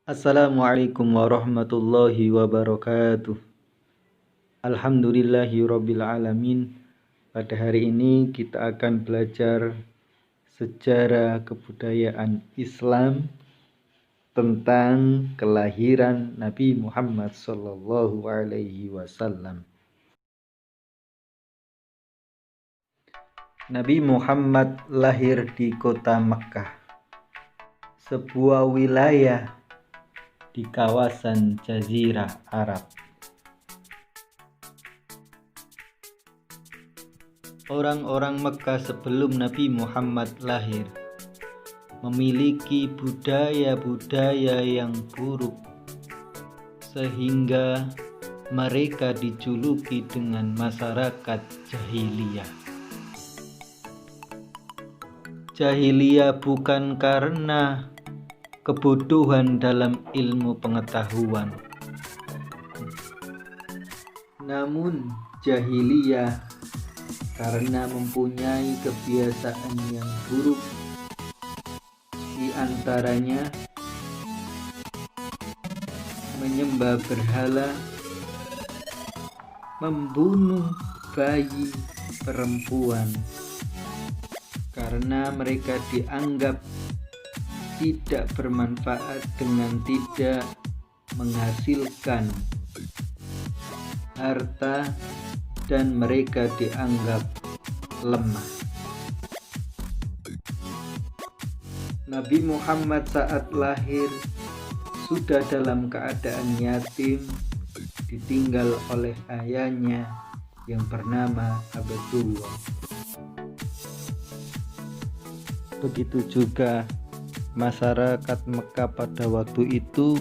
Assalamualaikum warahmatullahi wabarakatuh. Alhamdulillahirabbil alamin. Pada hari ini kita akan belajar sejarah kebudayaan Islam tentang kelahiran Nabi Muhammad sallallahu alaihi wasallam. Nabi Muhammad lahir di kota Mekkah, sebuah wilayah di kawasan Jazirah Arab. Orang-orang Mekkah sebelum Nabi Muhammad lahir memiliki budaya-budaya yang buruk, sehingga mereka dijuluki dengan masyarakat jahiliyah. Jahiliyah bukan karena kebodohan dalam ilmu pengetahuan, namun jahiliyah karena mempunyai kebiasaan yang buruk, di antaranya menyembah berhala, membunuh bayi perempuan karena mereka dianggap tidak bermanfaat dengan tidak menghasilkan harta, dan mereka dianggap lemah. Nabi Muhammad saat lahir sudah dalam keadaan yatim, ditinggal oleh ayahnya yang bernama Abdullah. Begitu juga masyarakat Mekkah pada waktu itu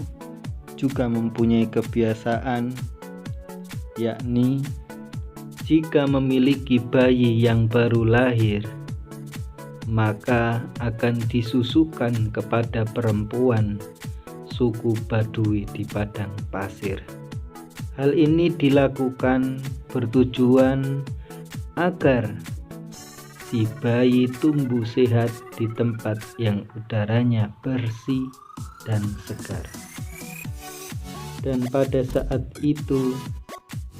juga mempunyai kebiasaan, yakni jika memiliki bayi yang baru lahir, maka akan disusukan kepada perempuan suku Badui di padang pasir. Hal ini dilakukan bertujuan agar si bayi tumbuh sehat di tempat yang udaranya bersih dan segar. Dan pada saat itu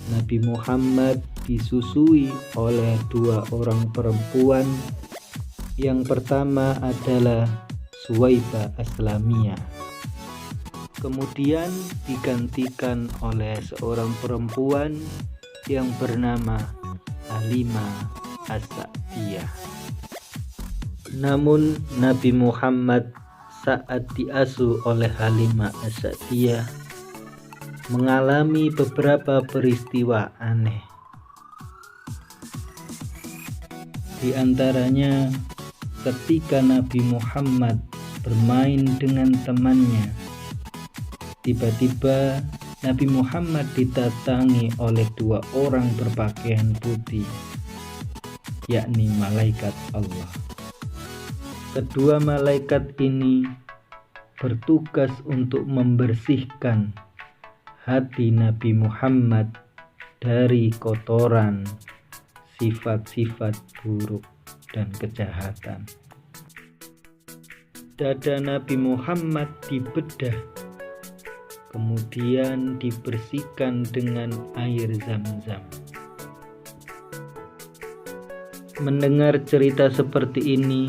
Nabi Muhammad disusui oleh dua orang perempuan. Yang pertama adalah Suwaibah Aslamiyah, kemudian digantikan oleh seorang perempuan yang bernama Halimah As-Sa'diyah. Namun Nabi Muhammad saat diasuh oleh Halimah As-Sa'diyah mengalami beberapa peristiwa aneh. Di antaranya ketika Nabi Muhammad bermain dengan temannya, tiba-tiba Nabi Muhammad didatangi oleh dua orang berpakaian putih, yakni malaikat Allah. Kedua malaikat ini bertugas untuk membersihkan hati Nabi Muhammad dari kotoran, sifat-sifat buruk dan kejahatan. Dada Nabi Muhammad dibedah, kemudian dibersihkan dengan air Zam-Zam. Mendengar cerita seperti ini,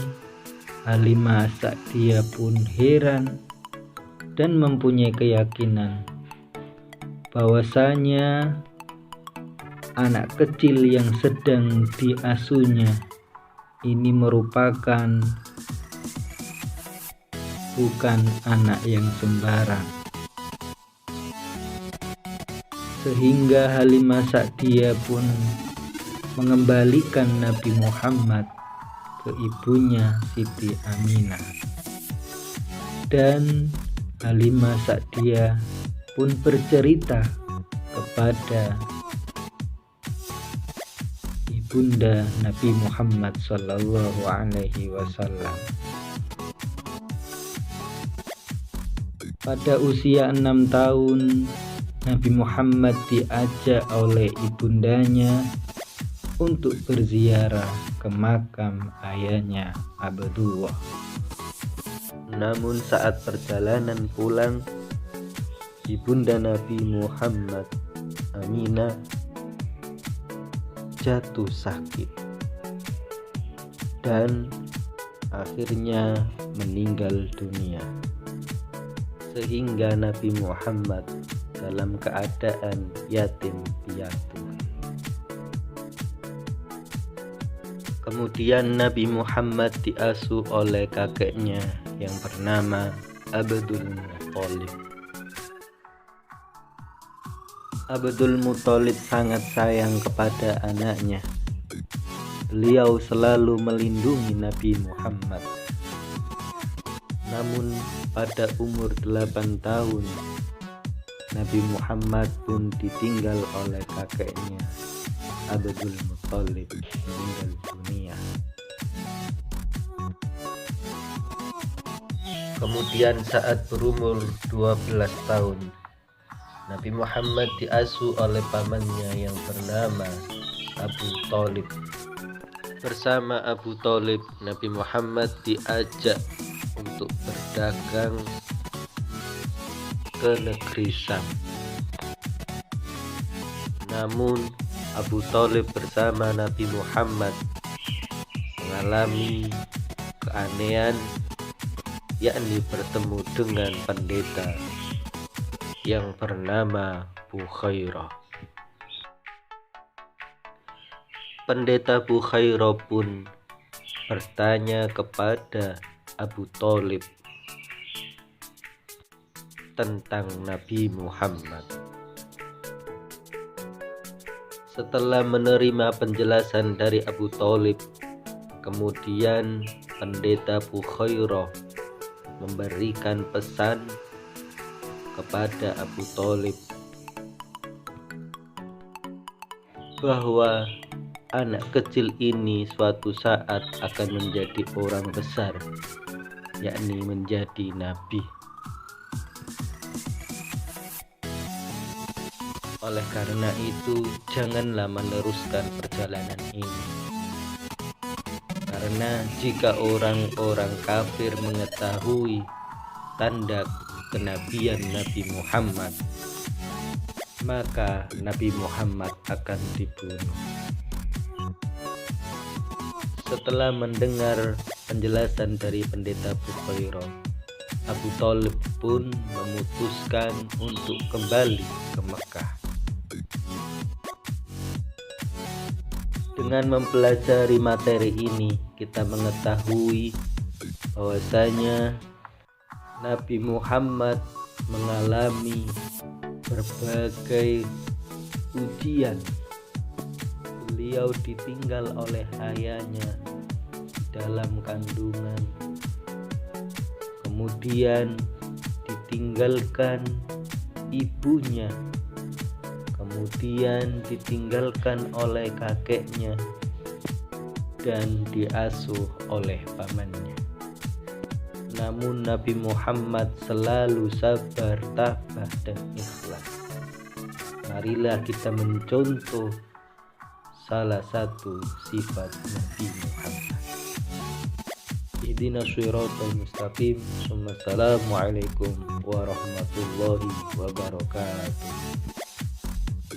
Halimah As-Sa'diyah pun heran dan mempunyai keyakinan bahwasanya anak kecil yang sedang diasuhnya ini merupakan bukan anak yang sembarang. Sehingga Halimah Sa'diyah pun mengembalikan Nabi Muhammad ke ibunya Siti Aminah. Dan Halimah Sa'diyah pun bercerita kepada ibunda Nabi Muhammad sallallahu alaihi wasallam. Pada usia 6 tahun, Nabi Muhammad diajak oleh ibundanya untuk berziarah ke makam ayahnya Abdullah. Namun saat perjalanan pulang, ibunda Nabi Muhammad Aminah jatuh sakit dan akhirnya meninggal dunia, sehingga Nabi Muhammad dalam keadaan yatim piatu. Kemudian Nabi Muhammad diasuh oleh kakeknya yang bernama Abdul Muthalib. Abdul Muthalib sangat sayang kepada anaknya. Beliau selalu melindungi Nabi Muhammad. Namun pada umur 8 tahun, Nabi Muhammad pun ditinggal oleh kakeknya Abdul Muthalib meninggal dunia. Kemudian saat berumur 12 tahun, Nabi Muhammad diasuh oleh pamannya yang bernama Abu Thalib. Bersama Abu Thalib, Nabi Muhammad diajak untuk berdagang ke negeri Syam. Namun Abu Thalib bersama Nabi Muhammad mengalami keanehan, yakni bertemu dengan pendeta yang bernama Bukhairah. Pendeta Bukhairah pun bertanya kepada Abu Thalib tentang Nabi Muhammad. Setelah menerima penjelasan dari Abu Thalib, kemudian pendeta Bukhairah memberikan pesan kepada Abu Thalib bahwa anak kecil ini suatu saat akan menjadi orang besar, yakni menjadi nabi. Oleh karena itu, janganlah meneruskan perjalanan ini. Karena jika orang-orang kafir mengetahui tanda kenabian Nabi Muhammad, maka Nabi Muhammad akan dibunuh. Setelah mendengar penjelasan dari pendeta Bukhairah, Abu Thalib pun memutuskan untuk kembali ke Mekah. Dengan mempelajari materi ini, kita mengetahui bahwasanya Nabi Muhammad mengalami berbagai ujian. Beliau ditinggal oleh ayahnya dalam kandungan, kemudian ditinggalkan ibunya, kemudian ditinggalkan oleh kakeknya, dan diasuh oleh pamannya. Namun Nabi Muhammad selalu sabar, tabah, dan ikhlas. Marilah kita mencontoh salah satu sifat Nabi Muhammad. Ihdinas shiratal mustaqim. Assalamualaikum warahmatullahi wabarakatuh.